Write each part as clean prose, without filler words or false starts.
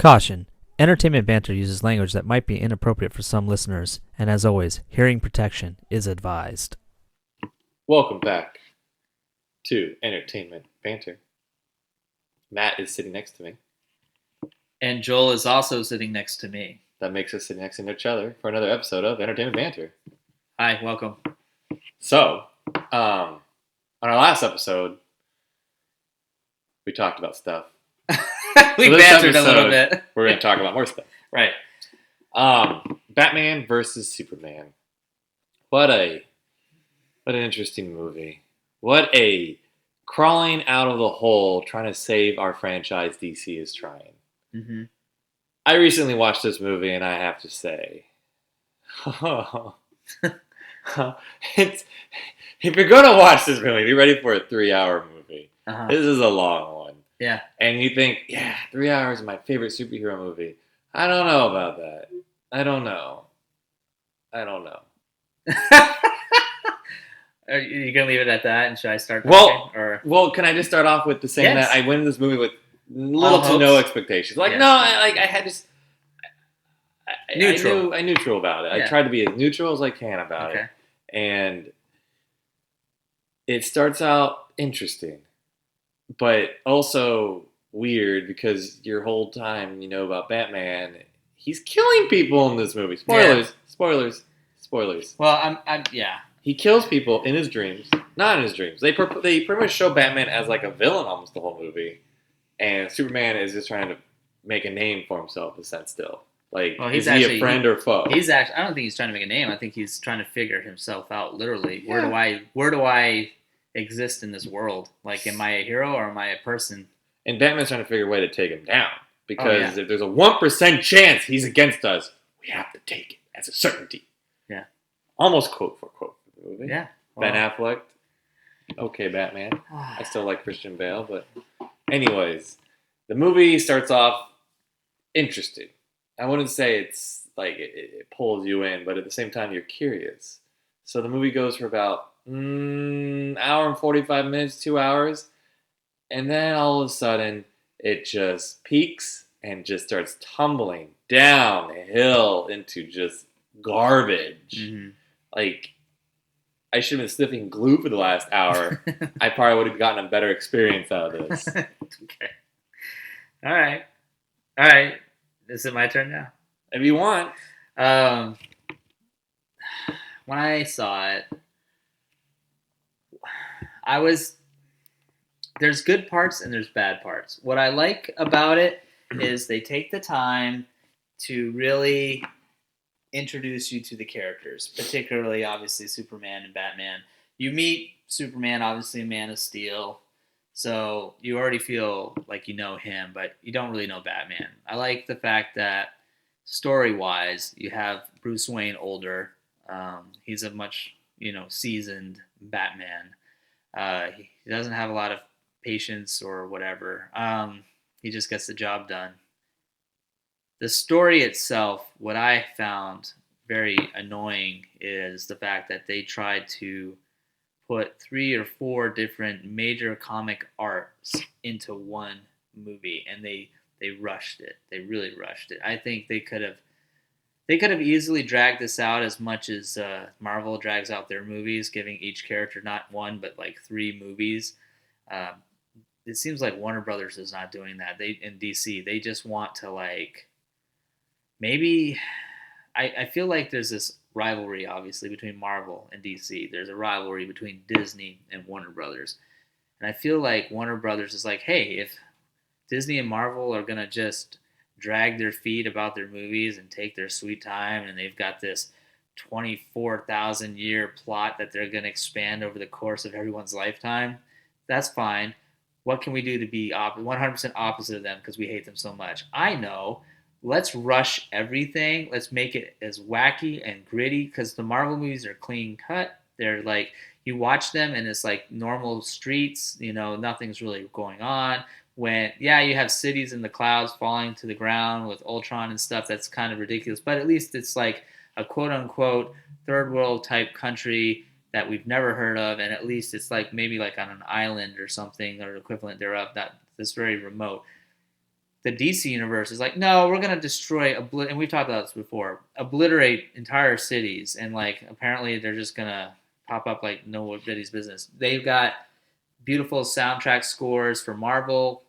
Caution. Entertainment Banter uses language that might be inappropriate for some listeners, and as always, hearing protection is advised. Welcome back to Entertainment Banter. Matt is sitting next to me. And Joel is also sitting next to me. That makes us sit next to each other for another episode of Entertainment Banter. Hi, welcome. So, on our last episode, we talked about stuff. We bantered a little bit. We're going to talk about more stuff. Right. Batman versus Superman. What an interesting movie. What a crawling out of the hole trying to save our franchise DC is trying. Mm-hmm. I recently watched this movie and I have to say, if you're going to watch this movie, be ready for a 3-hour movie. Uh-huh. This is a long one. Yeah. And you think, 3 hours is my favorite superhero movie. I don't know about that. I don't know. Are you going to leave it at that, and should I start talking? Well, can I just start off with the saying Yes. that I went into this movie with little to no expectations? Like, Yes. no, I had just... Neutral. I neutral about it. Yeah. I tried to be as neutral as I can about it. And it starts out interesting, but also weird because your whole time you know about Batman, he's killing people in this movie. Spoilers. Well, I'm He kills people in his dreams, not in his dreams. They pretty much show Batman as like a villain almost the whole movie, and Superman is just trying to make a name for himself. In a sense, still. Like, is he a friend or foe? I don't think he's trying to make a name. I think he's trying to figure himself out. Literally, Yeah. where do I exist in this world? Like, am I a hero or am I a person? And Batman's trying to figure a way to take him down because if there's a 1% chance he's against us, we have to take it as a certainty. Yeah, almost quote for quote for the movie. Yeah, Ben Affleck. Okay, Batman. I still like Christian Bale, but anyways, the movie starts off interesting. I wouldn't say it's like it pulls you in, but at the same time, you're curious. So the movie goes for about hour and 45 minutes, 2 hours, and then all of a sudden, it just peaks and just starts tumbling downhill into just garbage. Mm-hmm. Like, I should have been sniffing glue for the last hour. I probably would have gotten a better experience out of this. Okay. All right. Is it my turn now? If you want. When I saw it, there's good parts and there's bad parts. What I like about it is they take the time to really introduce you to the characters, particularly, obviously, Superman and Batman. You meet Superman, obviously, Man of Steel, so you already feel like you know him, but you don't really know Batman. I like the fact that, story-wise, you have Bruce Wayne older. He's a much, seasoned Batman. He doesn't have a lot of patience or whatever. He just gets the job done. The story itself, what I found very annoying is the fact that they tried to put 3 or 4 different major comic arcs into one movie, and they rushed it. They really rushed it. I think they could have easily dragged this out as much as Marvel drags out their movies, giving each character not 1 but like 3 movies. It seems like Warner Brothers is not doing that. In DC, they just want to maybe. I feel like there's this rivalry, obviously, between Marvel and DC. There's a rivalry between Disney and Warner Brothers. And I feel like Warner Brothers is like, hey, if Disney and Marvel are going to just drag their feet about their movies and take their sweet time, and they've got this 24,000-year plot that they're going to expand over the course of everyone's lifetime, that's fine. What can we do to be 100% opposite of them because we hate them so much? I know. Let's rush everything. Let's make it as wacky and gritty because the Marvel movies are clean cut. They're like, you watch them and it's like normal streets, nothing's really going on. When, you have cities in the clouds falling to the ground with Ultron and stuff, that's kind of ridiculous. But at least it's like a quote-unquote third world type country that we've never heard of, and at least it's like maybe like on an island or something or equivalent thereof, that's very remote. the DC universe is like, no, we're gonna destroy, and we've talked about this before, obliterate entire cities, and like apparently they're just gonna pop up like nobody's business. They've got beautiful soundtrack scores for Marvel,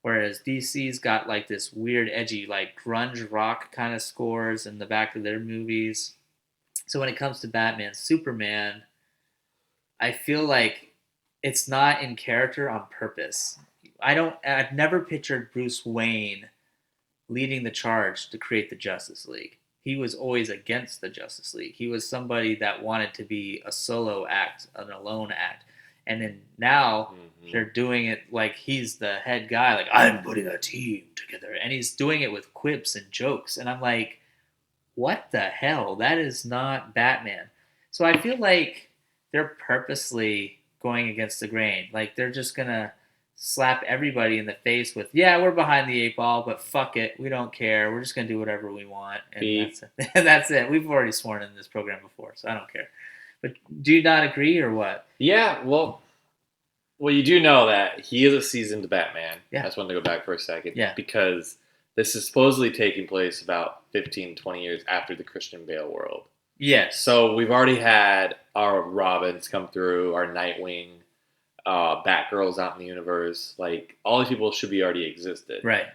whereas DC's got like this weird, edgy, like grunge rock kind of scores in the back of their movies. So when it comes to Batman, Superman, I feel like it's not in character on purpose. I've never pictured Bruce Wayne leading the charge to create the Justice League. He was always against the Justice League. He was somebody that wanted to be a solo act, an alone act. And then now they're doing it like he's the head guy, like, I'm putting a team together. And he's doing it with quips and jokes. And I'm like, what the hell? That is not Batman. So I feel like they're purposely going against the grain. Like they're just going to slap everybody in the face with, yeah, we're behind the eight ball, but fuck it, we don't care. We're just gonna do whatever we want, and that's it. That's it. We've already sworn in this program before, so I don't care. But do you not agree, or what? Yeah, well, you do know that he is a seasoned Batman. Yeah. I just wanted to go back for a second. Yeah. Because this is supposedly taking place about 15, 20 years after the Christian Bale world. Yes. So we've already had our Robins come through, our Nightwing, Batgirls out in the universe. Like, all these people should be already existed. Right.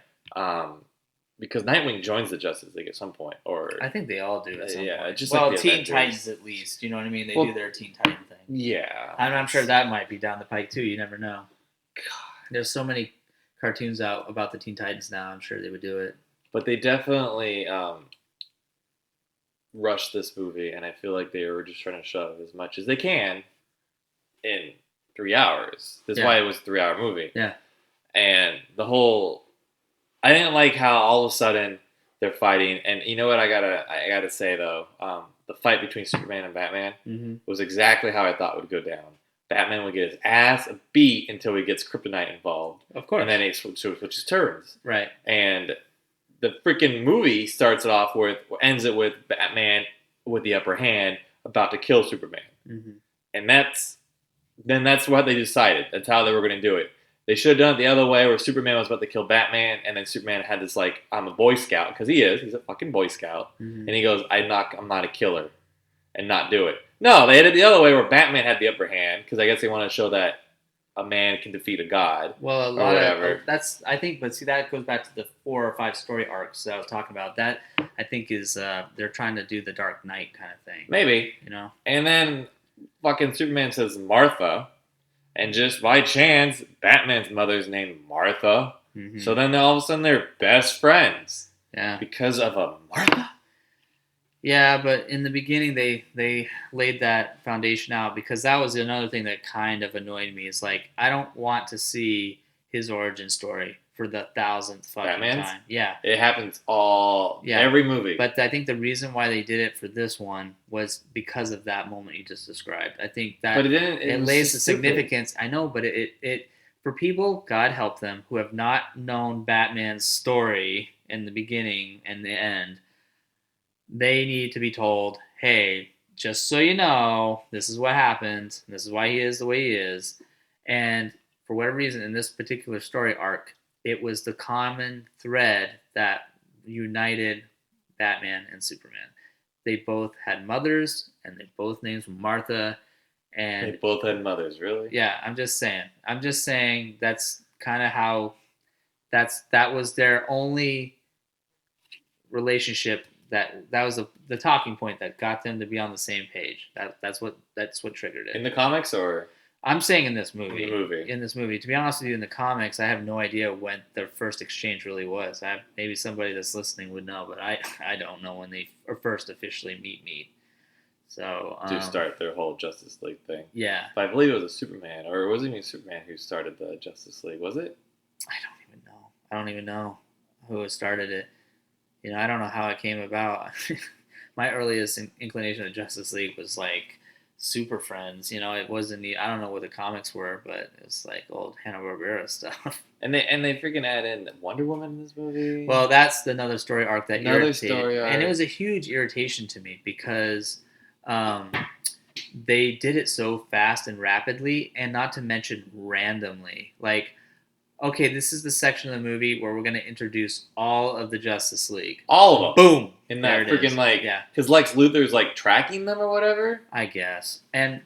Because Nightwing joins the Justice League at some point. Or I think they all do at some point. just well, like the Teen Avengers. Titans at least. You know what I mean? They do their Teen Titan thing. Yeah. I'm sure that might be down the pike too. You never know. God. There's so many cartoons out about the Teen Titans now. I'm sure they would do it. But they definitely rushed this movie, and I feel like they were just trying to shove as much as they can in 3 hours. That's why it was a 3-hour movie. Yeah. And the whole, I didn't like how all of a sudden they're fighting. And you know what I gotta say though, the fight between Superman and Batman was exactly how I thought it would go down. Batman would get his ass beat until he gets kryptonite involved. Of course. And then it switches turns. Right. And the freaking movie ends it with Batman with the upper hand about to kill Superman. And that's what they decided. That's how they were going to do it. They should have done it the other way, where Superman was about to kill Batman, and then Superman had this like, I'm a Boy Scout, because he's a fucking Boy Scout, and he goes, I'm not a killer, and not do it. No, they did it the other way, where Batman had the upper hand, because I guess they want to show that a man can defeat a god. Well, a lot of that's, I think, but see, that goes back to the 4 or 5 story arcs that I was talking about. That I think is they're trying to do the Dark Knight kind of thing. Maybe, you know. And then fucking Superman says Martha, and just by chance, Batman's mother's named Martha. So then all of a sudden they're best friends. Yeah. Because of a Martha. Yeah, but in the beginning they laid that foundation out, because that was another thing that kind of annoyed me. Is like, I don't want to see his origin story for the 1000th fucking time. Yeah. It happens every movie. But I think the reason why they did it for this one was because of that moment you just described. I think that it lays the significance. I know, but it for people, God help them, who have not known Batman's story in the beginning and the end, they need to be told, hey, just so you know, this is what happened. This is why he is the way he is. And for whatever reason, in this particular story arc, it was the common thread that united Batman and Superman. They both had mothers, and they both names were Martha. And they both had mothers, really? Yeah, I'm just saying that's kind of how that was their only relationship. That was the talking point that got them to be on the same page. That's what triggered it. In the comics, or I'm saying in this movie. In this movie. To be honest with you, in the comics, I have no idea when their first exchange really was. Maybe somebody that's listening would know, but I don't know when they first officially meet. So to start their whole Justice League thing. Yeah. But I believe it was a Superman, or it wasn't even Superman who started the Justice League, was it? I don't even know who started it. You know, I don't know how it came about. My earliest inclination of Justice League was like Super Friends. You know, it wasn't. I don't know what the comics were, but it was like old Hanna-Barbera stuff. And they freaking add in Wonder Woman in this movie. Well, that's another story arc that irritated, and it was a huge irritation to me because they did it so fast and rapidly, and not to mention randomly. Like, okay, this is the section of the movie where we're going to introduce all of the Justice League. All of them. Boom. In There that it is. freaking, like, Yeah, because Lex Luthor's, like, tracking them or whatever. I guess. And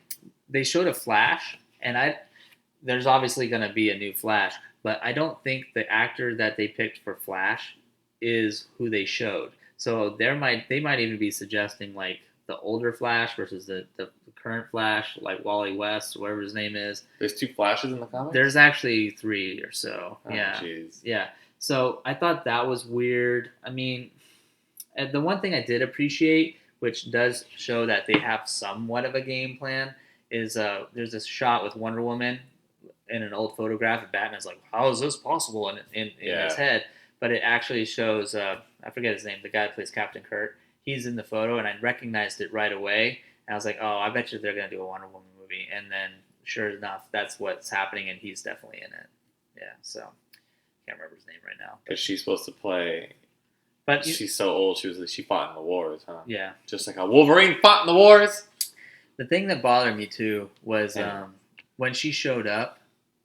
they showed a Flash, and there's obviously going to be a new Flash, but I don't think the actor that they picked for Flash is who they showed. So they might even be suggesting like the older Flash versus the current Flash, like Wally West, whatever his name is. There's 2 Flashes in the comics? There's actually 3 or so. Oh, Yeah. jeez. Yeah. So I thought that was weird. I mean, the one thing I did appreciate, which does show that they have somewhat of a game plan, is there's this shot with Wonder Woman in an old photograph, and Batman's like, "How is this possible?" in his head, but it actually shows I forget his name, the guy that plays Captain Kurt. He's in the photo, and I recognized it right away. And I was like, "Oh, I bet you they're gonna do a Wonder Woman movie." And then, sure enough, that's what's happening, and he's definitely in it. Yeah, so can't remember his name right now. But she's supposed to play. But She's so old. She fought in the wars, huh? yeah, Just like how Wolverine fought in the wars. the thing that bothered me too was Yeah. when she showed up,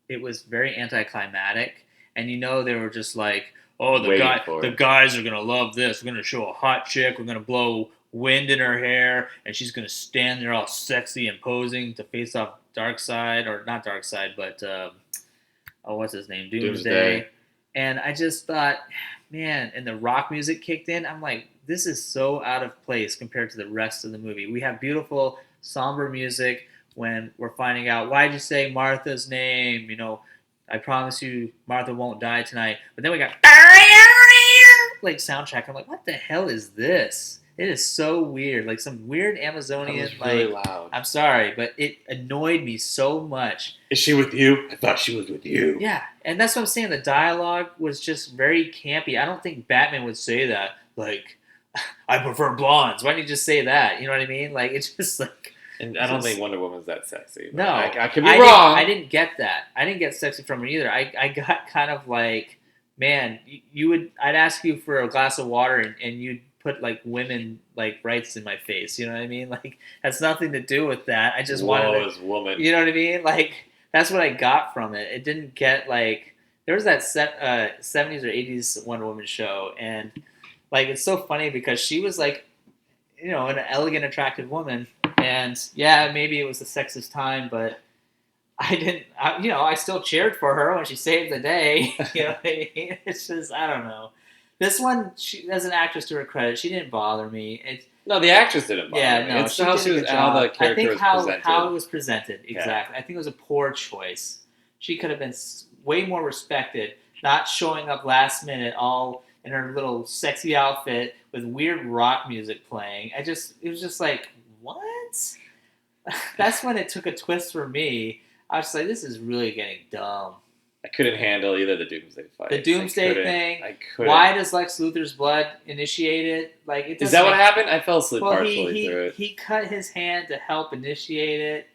it was very anticlimactic, and they were just like, "Oh, Waiting for the it. guys are gonna love this. We're gonna show a hot chick. We're gonna blow wind in her hair, and she's gonna stand there all sexy and posing to face off Darkseid, or not Darkseid, but what's his name, Doomsday." And I just thought, man, and the rock music kicked in. I'm like, this is so out of place compared to the rest of the movie. We have beautiful, somber music when we're finding out, why'd you say Martha's name? I promise you Martha won't die tonight. But then we got like soundtrack. I'm like, what the hell is this? It is so weird. Like some weird That Amazonian, was really loud. I'm sorry, but it annoyed me so much. Is she with you? I thought she was with you. Yeah, and that's what I'm saying. The dialogue was just very campy. I don't think Batman would say that. Like, I prefer blondes. Why don't you just say that? You know what I mean? Like, it's just like. And I don't think Wonder Woman's that sexy. No, I could be wrong. I didn't get that. I didn't get sexy from her either. I got kind of like, man, I'd ask you for a glass of water and you'd put like women like rights in my face. You know what I mean? Like, has nothing to do with that. I just wanted to, woman. you know what I mean? Like, that's what I got from it. It didn't get like, there was that 70s or 80s Wonder Woman show, and like, it's so funny because she was like, an elegant, attractive woman. And yeah, maybe it was a sexist time, but I still cheered for her when she saved the day. You know what I mean? It's just, I don't know. This one, she, as an actress, to her credit, she didn't bother me. No, the actress didn't bother me. No, It's how did a good how the job. character I think was presented. how it was presented, exactly. I think it was a poor choice. She could have been way more respected, not showing up last minute all in her little sexy outfit with weird rock music playing. It was just like, what? That's when it took a twist for me. I was like, this is really getting dumb. I couldn't handle either the Doomsday fight. The Doomsday thing. I couldn't. Why does Lex Luthor's blood initiate it? Like, it Is that what happened? I fell asleep partially through it. He cut his hand to help initiate it,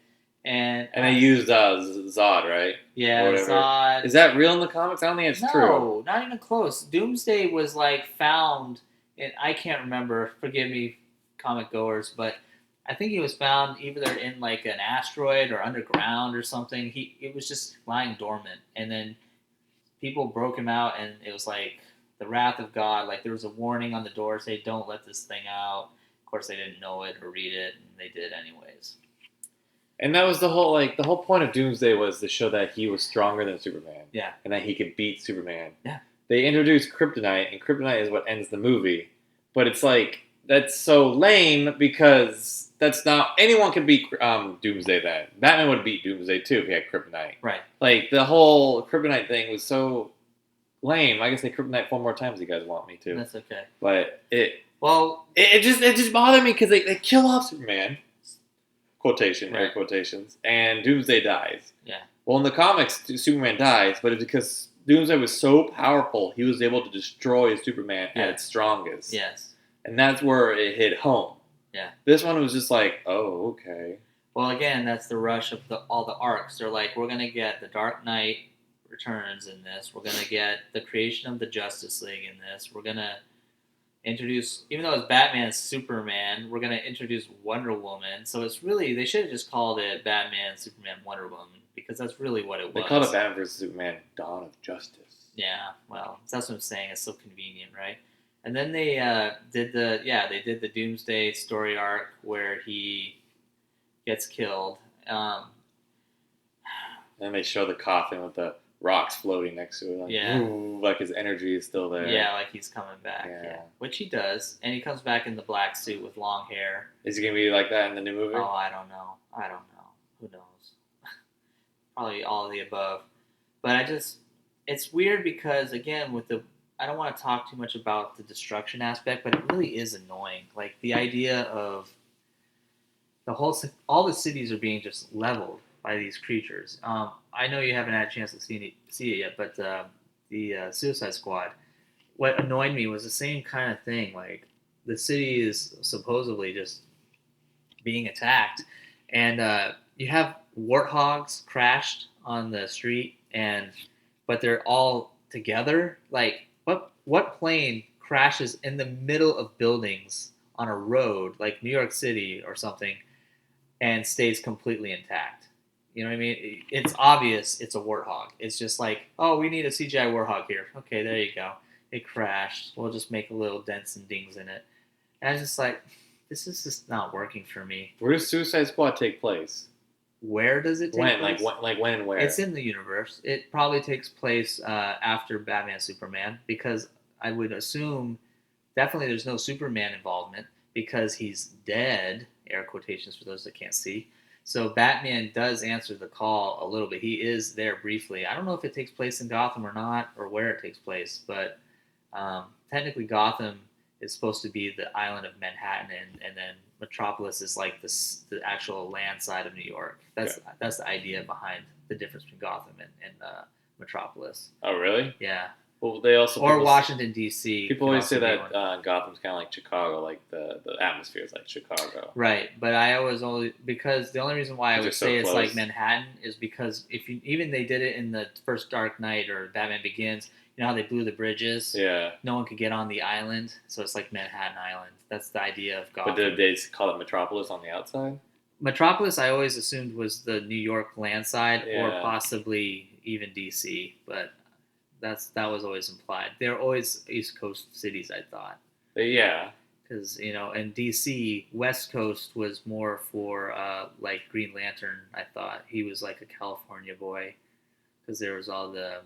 and they used Zod, right? Yeah, Zod. Is that real in the comics? I don't think it's true. No, not even close. Doomsday was like found, and I can't remember. Forgive me, comic goers, but I think he was found either in like an asteroid or underground or something. It was just lying dormant, and then people broke him out, and it was like the wrath of God. Like, there was a warning on the door, say, "Don't let this thing out." Of course, they didn't know it or read it, and they did anyways. And that was the whole point of Doomsday was to show that he was stronger than Superman. Yeah. And that he could beat Superman. Yeah. They introduced Kryptonite, and Kryptonite is what ends the movie. But it's like, that's so lame because that's not, anyone can beat Doomsday then. Batman would beat Doomsday too if he had Kryptonite. Right. Like, the whole Kryptonite thing was so lame. I can say Kryptonite 4 more times if you guys want me to. That's okay. But it just bothered me because they kill off Superman. Quotation, right. Air quotations, and Doomsday dies. Yeah. Well, in the comics, Superman dies, but it's because Doomsday was so powerful, he was able to destroy Superman at its strongest. Yes. And that's where it hit home. Yeah. This one was just like, oh, okay. Well, again, that's the rush of all the arcs. They're like, we're going to get the Dark Knight Returns in this. We're going to get the creation of the Justice League in this. We're going to... introduce, even though it's Batman, Superman, we're gonna introduce Wonder Woman. So it's really they should have just called it Batman, Superman, Wonder Woman because that's really what it was. They called it Batman vs Superman: Dawn of Justice. Yeah, well, that's what I'm saying. It's so convenient, right? And then they did the Doomsday story arc where he gets killed. And they show the coffin with the rocks floating next to it. Like, Yeah. ooh, like his energy is still there. Yeah, like he's coming back. Yeah. Yeah, which he does, and he comes back in the black suit with long hair. Is he gonna be like that in the new movie? Oh, I don't know. Who knows? Probably all of the above. But it's weird because again, I don't want to talk too much about the destruction aspect, but it really is annoying. Like the idea of all the cities are being just leveled by these creatures. I know you haven't had a chance to see it yet, but the Suicide Squad. What annoyed me was the same kind of thing. Like the city is supposedly just being attacked, and you have warthogs crashed on the street, but they're all together. Like what plane crashes in the middle of buildings on a road like New York City or something and stays completely intact? You know what I mean? It's obvious it's a warthog. It's just like, oh, we need a CGI warthog here. Okay, there you go. It crashed. We'll just make a little dents and dings in it. And I was just like, this is just not working for me. Where does Suicide Squad take place? Where does it take place? Like when and where? It's in the universe. It probably takes place after Batman Superman because I would assume definitely there's no Superman involvement because he's dead, air quotations for those that can't see. So Batman does answer the call a little bit. He is there briefly. I don't know if it takes place in Gotham or not, or where it takes place, but technically Gotham is supposed to be the island of Manhattan, and then Metropolis is like the actual land side of New York. That's the idea behind the difference between Gotham and Metropolis. Oh, really? Yeah. Well, they also Washington D.C. People always say that Gotham's kind of like Chicago, like the atmosphere is like Chicago. Right, but I always only because the only reason why I would say it's like Manhattan is because if you even they did it in the first Dark Knight or Batman Begins. You know how they blew the bridges? Yeah. No one could get on the island, so it's like Manhattan Island. That's the idea of Gotham. But did they call it Metropolis on the outside? Metropolis, I always assumed was the New York land side, Yeah. or possibly even DC, but that was always implied. They're always East Coast cities, I thought. Yeah. Because in DC, West Coast was more for like Green Lantern. I thought he was like a California boy because there was all the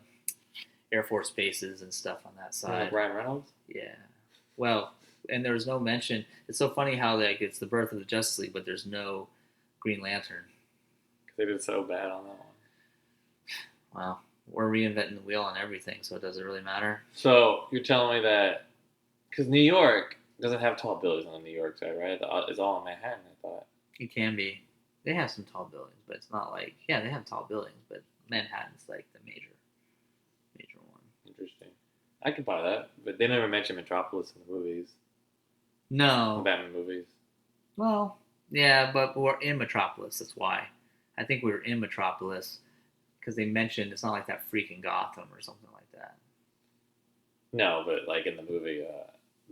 Air Force bases and stuff on that side. Ryan Reynolds? Yeah. Well, and there was no mention. It's so funny how like it's the birth of the Justice League, but there's no Green Lantern. Because they did so bad on that one. Well, we're reinventing the wheel on everything, so it doesn't really matter. So you're telling me that because New York doesn't have tall buildings on the New York side, right? It's all in Manhattan, I thought. It can be. They have some tall buildings, but it's not like they have tall buildings, but Manhattan's like the major one. Interesting. I can buy that, but they never mention Metropolis in the movies. No. The Batman movies. Well, yeah, but we're in Metropolis. That's why. I think we were in Metropolis because they mentioned it's not like that freaking Gotham or something like that. No, but like in the movie,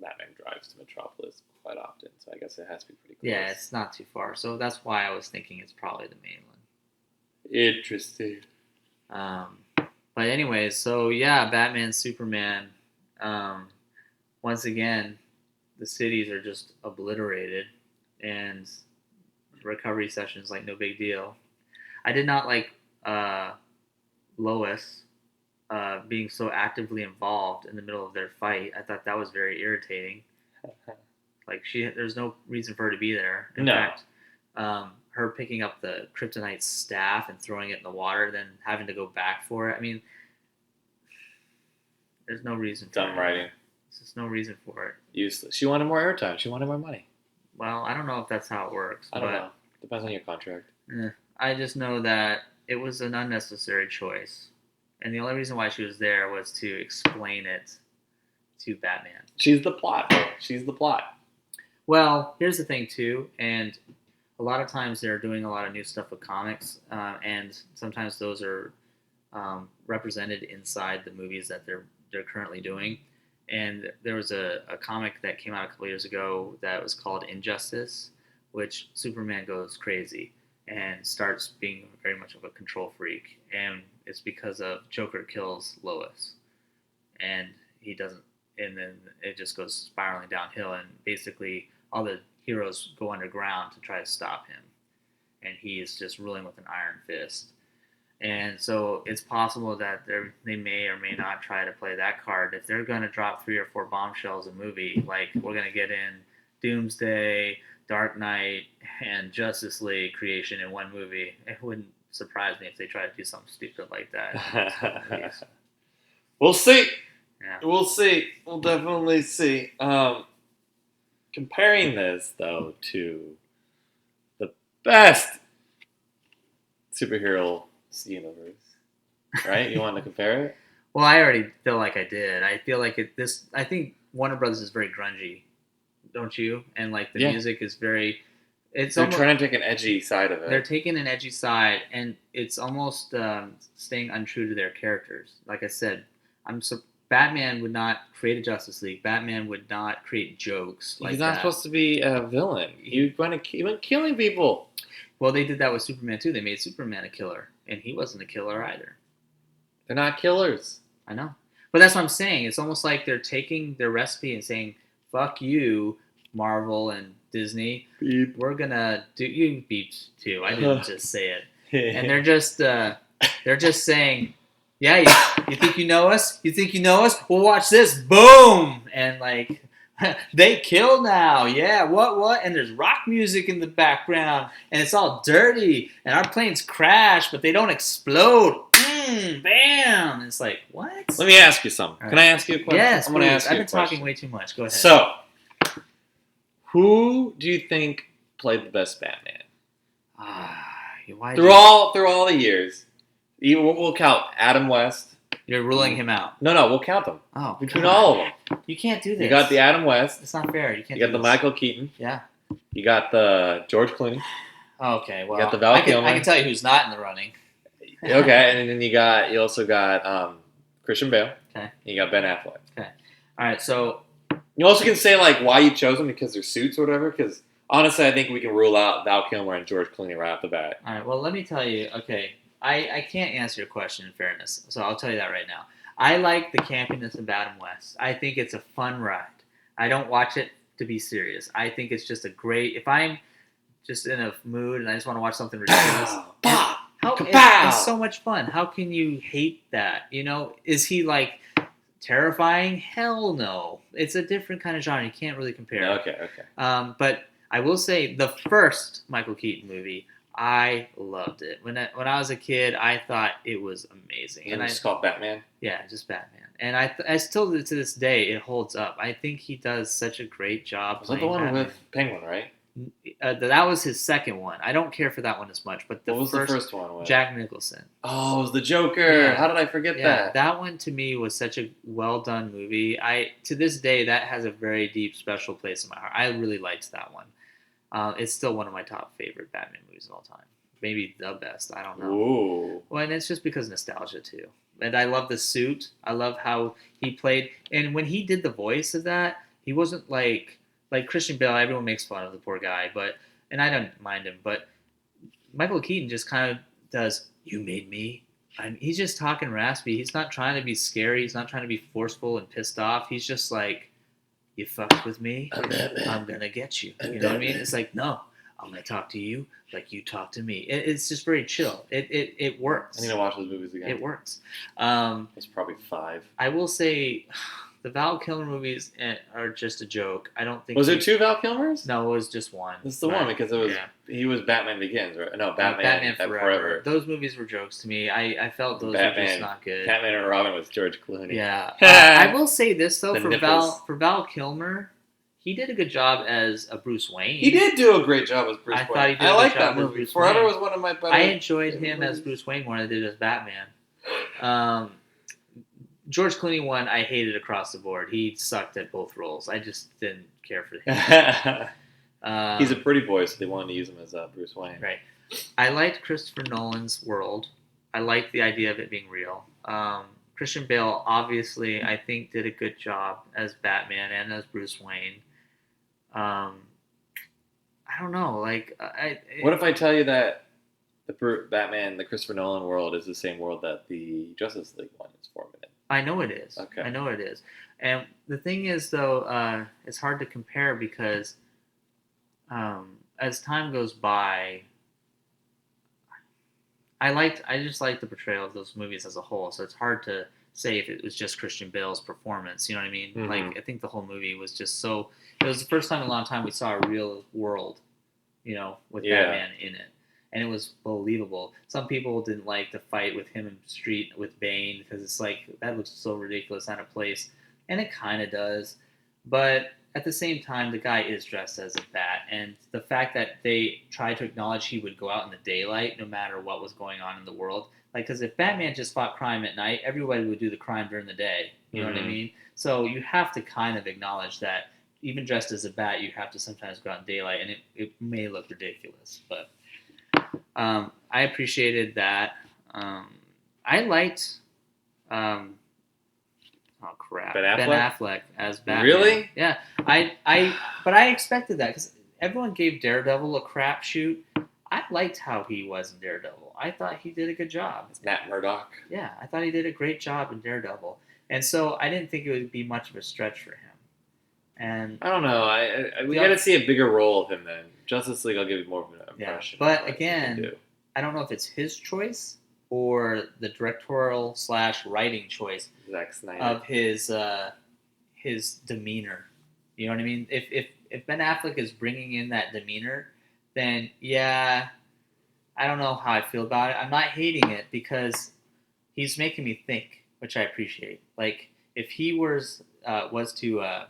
Batman drives to Metropolis quite often, so I guess it has to be pretty close. Yeah, it's not too far. So that's why I was thinking it's probably the main one. Interesting. But anyways, so yeah, Batman, Superman. Once again, the cities are just obliterated, and recovery sessions like no big deal. I did not like Lois being so actively involved in the middle of their fight. I thought that was very irritating. Like there's no reason for her to be there. In fact, her picking up the kryptonite staff and throwing it in the water, then having to go back for it. I mean, there's no reason. Dumb writing. There's just no reason for it. Useless. She wanted more airtime. She wanted more money. Well, I don't know if that's how it works. I don't know. Depends on your contract. I just know that it was an unnecessary choice. And the only reason why she was there was to explain it to Batman. She's the plot. She's the plot. Well, here's the thing, too. And a lot of times they're doing a lot of new stuff with comics. And sometimes those are represented inside the movies that they're currently doing. and there was a comic that came out a couple years ago that was called Injustice, which Superman goes crazy and starts being very much of a control freak, and it's because of Joker kills Lois, and he doesn't, and then it just goes spiraling downhill, and basically all the heroes go underground to try to stop him, and he is just ruling with an iron fist. And so it's possible that they may or may not try to play that card. If they're going to drop 3 or 4 bombshells a movie, like we're going to get in Doomsday, Dark Knight, and Justice League creation in one movie, it wouldn't surprise me if they try to do something stupid like that. We'll see. Yeah. We'll see. We'll definitely see. Comparing this, though, to the best superhero universe, right? You want to compare it? Well, I already feel like I did. I feel like I think Warner Brothers is very grungy, don't you? And like the music is very. They're trying to take an edgy side of it. They're taking an edgy side, and it's almost staying untrue to their characters. Like I said, Batman would not create a Justice League. Batman would not create jokes like that. He's not supposed to be a villain. He went killing people. Well, they did that with Superman too. They made Superman a killer, and he wasn't a killer either. They're not killers. I know. But that's what I'm saying. It's almost like they're taking their recipe and saying, fuck you, Marvel and Disney. Beep. We're going to do... You beeped too. I didn't just say it. And they're just saying, yeah, you think you know us? You think you know us? Well, watch this. Boom! And like... They kill now, yeah. What? And there's rock music in the background, and it's all dirty. And our planes crash, but they don't explode. Bam! It's like what? Let me ask you something. Right. Can I ask you a question? Yes, I'm going to ask you I've been a question. talking way too much. Go ahead. So, who do you think played the best Batman? Through all the years, we'll count Adam West. You're ruling him out. No, we'll count them. Oh, between God. all of them. You can't do this. You got the Adam West. It's not fair. You can't. You got the this. Michael Keaton. Yeah. You got the George Clooney. Okay, well, you got the Val Kilmer. I can tell you who's not in the running. Okay, and then you also got Christian Bale. Okay. And you got Ben Affleck. Okay. All right, so you also can say like why you chose them because they're suits or whatever. Because honestly, I think we can rule out Val Kilmer and George Clooney right off the bat. All right. Well, let me tell you. Okay, I can't answer your question in fairness, so I'll tell you that right now. I like the campiness of Adam West. I think it's a fun ride. I don't watch it to be serious. I think it's just a great. If I'm just in a mood and I just want to watch something ridiculous, it's so much fun. How can you hate that? You know, is he like terrifying? Hell no. It's a different kind of genre. You can't really compare. Okay. But I will say the first Michael Keaton movie, I loved it. When I was a kid, I thought it was amazing. And it's called Batman? Yeah, just Batman. And I still, to this day, it holds up. I think he does such a great job. Was that the one Batman. with Penguin, right? That was his second one. I don't care for that one as much. But what was the first one with? Jack Nicholson. Oh, it was the Joker. Yeah. How did I forget that? That one to me was such a well done movie. To this day, that has a very deep, special place in my heart. I really liked that one. It's still one of my top favorite Batman movies of all time. Maybe the best. I don't know. Ooh. Well, and it's just because of nostalgia too. And I love the suit. I love how he played. And when he did the voice of that, he wasn't like Christian Bale. Everyone makes fun of the poor guy, and I don't mind him. But Michael Keaton just kind of does. You made me. He's just talking raspy. He's not trying to be scary. He's not trying to be forceful and pissed off. He's just like, you fucked with me. I'm gonna get you. You know what I mean? It's like, no, I'm gonna talk to you like you talk to me. It's just very chill. It works. I need to watch those movies again. It works. It's probably 5. I will say, the Val Kilmer movies are just a joke. I don't think. Was there 2 Val Kilmers? No, it was just one. This is the one because he was Batman Begins, right? No, Batman Forever. Those movies were jokes to me. I felt those were just not good. Batman and Robin with George Clooney. Yeah. I will say this though, for nipples. Val Kilmer, he did a good job as a Bruce Wayne. He did do a great job as Bruce Wayne. Thought he did I like job that as movie. Bruce Forever Wayne. was one of my better. I enjoyed him as Bruce Wayne more than I did as Batman. George Clooney one, I hated across the board. He sucked at both roles. I just didn't care for him. He's a pretty boy, so they wanted to use him as Bruce Wayne. Right. I liked Christopher Nolan's world. I liked the idea of it being real. Christian Bale, obviously, I think did a good job as Batman and as Bruce Wayne. Um, I don't know, like What if I tell you that Batman, the Christopher Nolan world, is the same world that the Justice League one is formed in? I know it is. Okay. I know it is. And the thing is, though, it's hard to compare because as time goes by, I just liked the portrayal of those movies as a whole. So it's hard to say if it was just Christian Bale's performance. You know what I mean? Mhm. Like I think the whole movie was just so. It was the first time in a long time we saw a real world, with Batman in it, and it was believable. Some people didn't like the fight with him in the street with Bane because it's like that looks so ridiculous out of place, and it kind of does, but at the same time, the guy is dressed as a bat, and the fact that they tried to acknowledge he would go out in the daylight no matter what was going on in the world, like because if Batman just fought crime at night, everybody would do the crime during the day. You know what I mean? So you have to kind of acknowledge that even dressed as a bat, you have to sometimes go out in daylight, and it may look ridiculous, but I appreciated that. I liked. Oh crap! Ben Affleck? Affleck as Batman. Really? Yeah, but I expected that because everyone gave Daredevil a crap shoot. I liked how he was in Daredevil. I thought he did a good job. It's Matt Murdock. Yeah, I thought he did a great job in Daredevil, and so I didn't think it would be much of a stretch for him. And I don't know. We got to see a bigger role of him then. Justice League, I'll give you more of an impression. but of what he again, can do. I don't know if it's his choice or the directorial / writing choice Zack Snyder. of his demeanor. You know what I mean? If Ben Affleck is bringing in that demeanor, then yeah, I don't know how I feel about it. I'm not hating it because he's making me think, which I appreciate. Like if he was to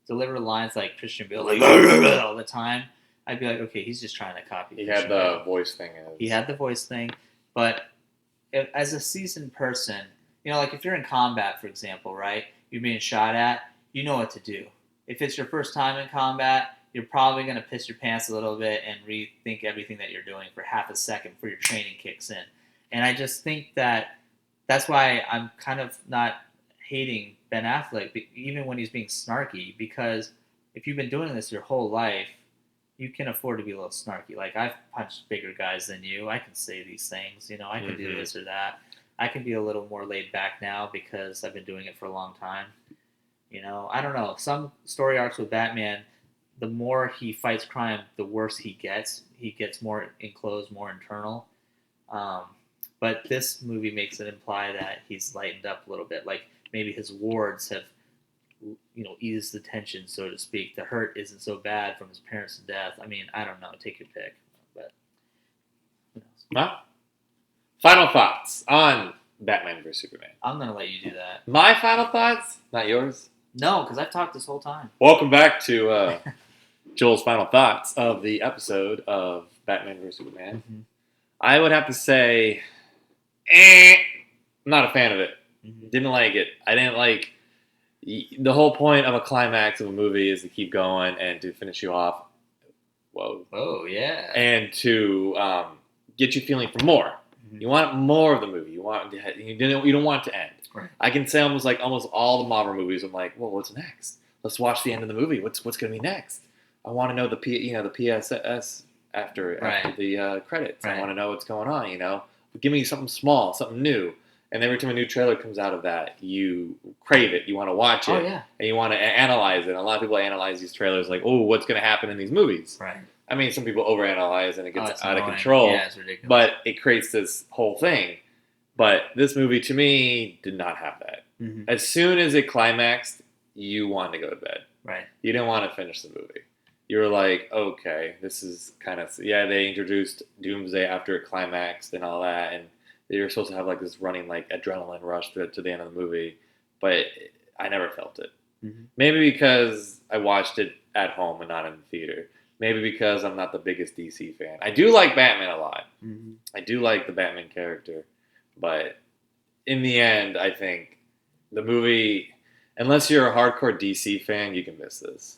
deliver lines like Christian Bale, like all the time, I'd be like, okay, he's just trying to copy. He Christian had the Bale. voice thing. He had the voice thing, but as a seasoned person, like if you're in combat, for example, right? You're being shot at, you know what to do. If it's your first time in combat, you're probably going to piss your pants a little bit and rethink everything that you're doing for half a second before your training kicks in. And I just think that's why I'm kind of not hating Ben Affleck, even when he's being snarky, because if you've been doing this your whole life, you can afford to be a little snarky. Like, I've punched bigger guys than you. I can say these things. I can do this or that. I can be a little more laid back now because I've been doing it for a long time. I don't know. Some story arcs with Batman, the more he fights crime, the worse he gets. He gets more enclosed, more internal. But this movie makes it imply that he's lightened up a little bit. Like, maybe his wards have eased the tension, so to speak. The hurt isn't so bad from his parents' death. I mean, I don't know. Take your pick. But who knows? Well, final thoughts on Batman vs Superman. I'm gonna let you do that. My final thoughts, not yours. No, because I've talked this whole time. Welcome back to Joel's final thoughts of the episode of Batman vs Superman. Mm-hmm. I would have to say, I'm not a fan of it. Mm-hmm. Didn't like it. I didn't like. The whole point of a climax of a movie is to keep going and to finish you off. Whoa. Oh, yeah. And to get you feeling for more. Mm-hmm. You want more of the movie. You don't want it to end. Right. I can say almost all the Marvel movies. I'm like, well, what's next? Let's watch the end of the movie. What's going to be next? I want to know the PSS after the credits. Right. I want to know what's going on. Give me something small, something new. And every time a new trailer comes out of that, you crave it. You want to watch it. Oh, yeah. And you want to analyze it. And a lot of people analyze these trailers like, oh, what's going to happen in these movies? Right. I mean, some people overanalyze and it gets out of annoying. control. Yeah, it's ridiculous. But it creates this whole thing. But this movie, to me, did not have that. Mm-hmm. As soon as it climaxed, you wanted to go to bed. Right. You didn't want to finish the movie. You were like, okay, this is kind of... Yeah, they introduced Doomsday after it climaxed and all that, and you're supposed to have like this running like adrenaline rush to the end of the movie, but I never felt it. Mm-hmm. Maybe because I watched it at home and not in the theater. Maybe because I'm not the biggest DC fan. I do like Batman a lot. Mm-hmm. I do like the Batman character, but in the end, I think the movie, unless you're a hardcore DC fan, you can miss this.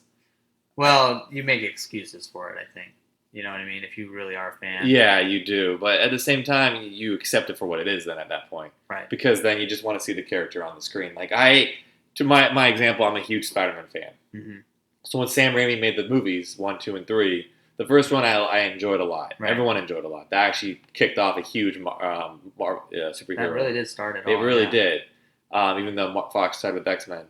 Well, you make excuses for it, I think. You know what I mean? If you really are a fan. Yeah, you do. But at the same time, you accept it for what it is then at that point. Right. Because then you just want to see the character on the screen. Like to my example, I'm a huge Spider-Man fan. Mm-hmm. So when Sam Raimi made the movies, 1, 2, and 3, the first one I enjoyed a lot. Right. Everyone enjoyed a lot. That actually kicked off a huge superhero. That really did start it all. It really did. Even though Fox started with X-Men.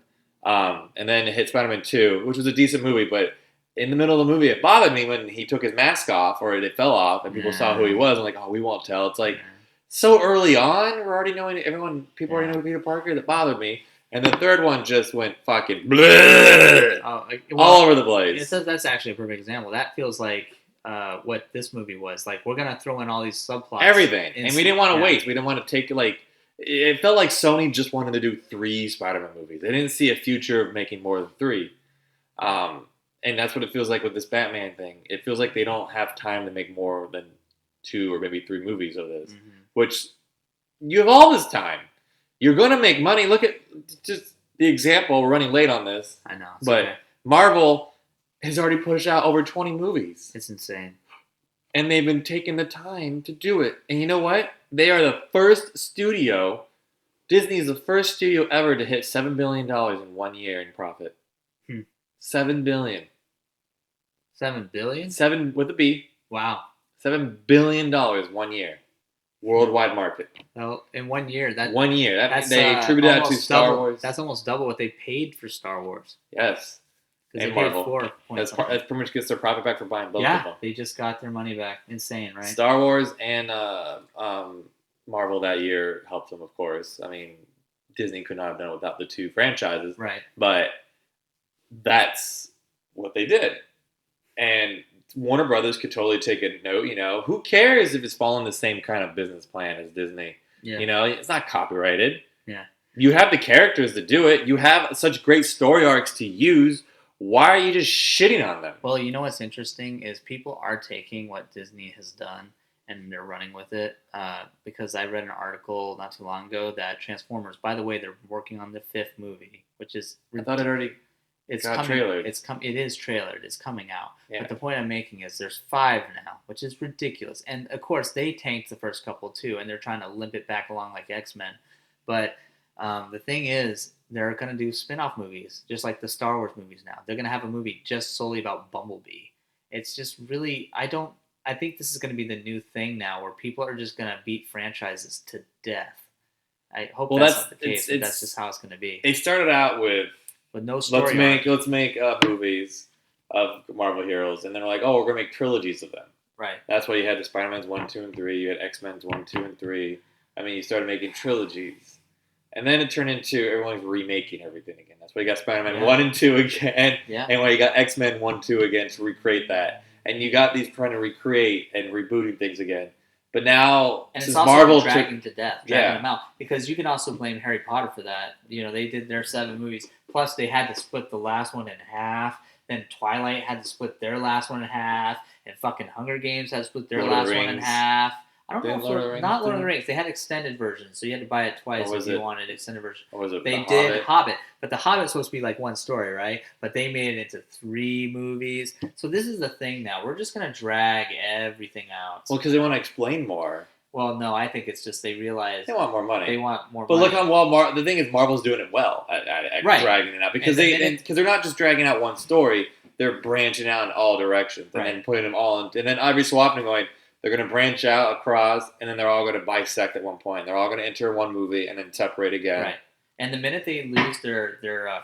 And then it hit Spider-Man 2, which was a decent movie, but in the middle of the movie, it bothered me when he took his mask off or it fell off and people saw who he was. I'm like, oh, we won't tell. It's like so early on, we're already knowing people already know Peter Parker. That bothered me. And the third one just went fucking all over the place. That's actually a perfect example. That feels like what this movie was. Like, we're gonna throw in all these subplots, everything, and we didn't want to waste. We didn't want to take it felt like Sony just wanted to do 3 Spider-Man movies. They didn't see a future of making more than 3. And that's what it feels like with this Batman thing. It feels like they don't have time to make more than 2 or maybe 3 movies of this. Mm-hmm. Which, you have all this time. You're going to make money. Look at just the example. We're running late on this. I know. But okay. Marvel has already pushed out over 20 movies. It's insane. And they've been taking the time to do it. And you know what? They are the first studio. Disney is the first studio ever to hit $7 billion in 1 year in profit. $7 billion. 7 billion? 7 with a B. Wow. $7 billion 1 year. Worldwide market. Well, in 1 year. 1 year. They attributed that to Star Wars. That's almost double what they paid for Star Wars. Yes. And Marvel. That's pretty much gets their profit back for buying both of them. Yeah, they just got their money back. Insane, right? Star Wars and Marvel that year helped them, of course. I mean, Disney could not have done it without the 2 franchises. Right. But that's what they did. And Warner Brothers could totally take a note, who cares if it's following the same kind of business plan as Disney? Yeah. It's not copyrighted. Yeah. You have the characters to do it. You have such great story arcs to use. Why are you just shitting on them? Well, you know what's interesting is people are taking what Disney has done and they're running with it. Because I read an article not too long ago that Transformers, by the way, they're working on the 5th movie, which is... I thought it already... It's got coming. trailered. It is trailered. It's coming out. Yeah. But the point I'm making is there's 5 now, which is ridiculous. And of course they tanked the first couple too, and they're trying to limp it back along like X-Men. But the thing is, they're going to do spin-off movies, just like the Star Wars movies now. They're going to have a movie just solely about Bumblebee. It's just really, I think this is going to be the new thing now, where people are just going to beat franchises to death. I hope that's not the case, but that's just how it's going to be. They started out with no story. Let's make movies of Marvel heroes, and they're like, oh, we're gonna make trilogies of them. Right. That's why you had the Spider-Man's 1, 2, and 3. You had X-Men's 1, 2, and 3. I mean, you started making trilogies, and then it turned into everyone's remaking everything again. That's why you got Spider-Man 1 and 2 again, and why you got X-Men 1, 2 again to recreate that, and you got these trying to recreate and rebooting things again. But now, and it's also Marvel dragging to death, dragging them out. Because you can also blame Harry Potter for that. They did their 7 movies. Plus, they had to split the last one in half. Then Twilight had to split their last one in half. And fucking Hunger Games had to split their last one in half. I don't know if not Lord of the Rings. They had extended versions, so you had to buy it twice if you wanted extended version. Or was it they did Hobbit, but the Hobbit's supposed to be like one story, right? But they made it into 3 movies. So this is the thing now. We're just gonna drag everything out. Well, because they want to explain more. Well, no, I think it's just they realize they want more money. They want more. But money. Look how well the thing is, Marvel's doing it well at dragging it out because they're not just dragging out one story. They're branching out in all directions and then putting them all in, and then every so often going. They're going to branch out across, and then they're all going to bisect at one point. They're all going to enter one movie and then separate again. Right. And the minute they lose their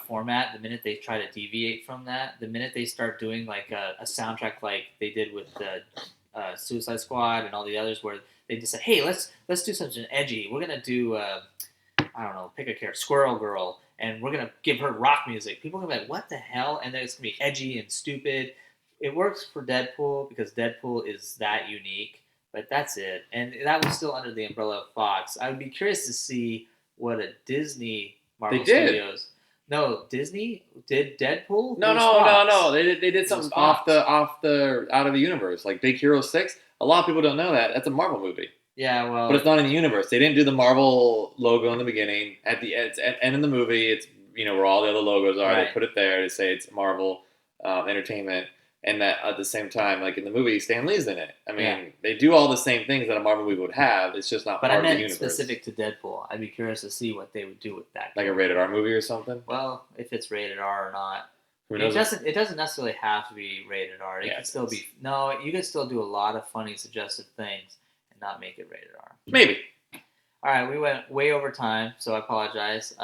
format, the minute they try to deviate from that, the minute they start doing like a soundtrack like they did with the Suicide Squad and all the others, where they just said, "Hey, let's do something edgy. We're going to do I don't know, pick a character, Squirrel Girl, and we're going to give her rock music." People are going to be like, "What the hell?" And then it's going to be edgy and stupid. It works for Deadpool because Deadpool is that unique, but that's it. And that was still under the umbrella of Fox. I would be curious to see what a Disney Marvel Studios. No, Disney did Deadpool. No. They did something out of the universe, like Big Hero 6. A lot of people don't know that. That's a Marvel movie. Yeah, well, but it's not in the universe. They didn't do the Marvel logo in the beginning. At the end of the movie, it's where all the other logos are. Right. They put it there to say it's Marvel Entertainment. and that at the same time, like in the movie, Stan Lee's in it. I mean, Yeah. they do all the same things that a Marvel movie would have. It's just not But part I of the meant universe. specific to Deadpool. I'd be curious to see what they would do with that. Like a rated R movie or something. Well, if it's rated R or not. Who It knows? doesn't necessarily have to be rated R. It Yeah, can it still does. be. No, you can still do a lot of funny, suggestive things and not make it rated R. Maybe. All right, we went way over time, so I apologize.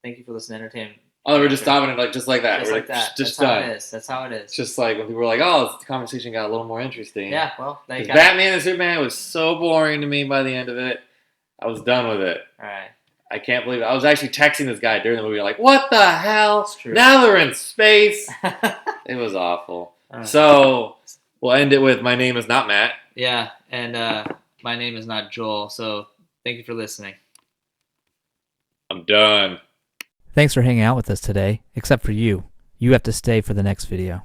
Thank you for listening to Entertainment. Oh, we're just stopping it like just like that. Just We're like that. Just That's done. how it is. That's how it is. It's just like when people were like, "Oh, the conversation got a little more interesting." Yeah, well, they 'Cause got Batman and Superman was so boring to me by the end of it. I was done with it. All right. I can't believe it. I was actually texting this guy during the movie, like, "What the hell? It's true. Now they're in space." All It was awful. right. So we'll end it with, "My name is not Matt." Yeah, and my name is not Joel, so thank you for listening. I'm done. Thanks for hanging out with us today, except for you. You have to stay for the next video.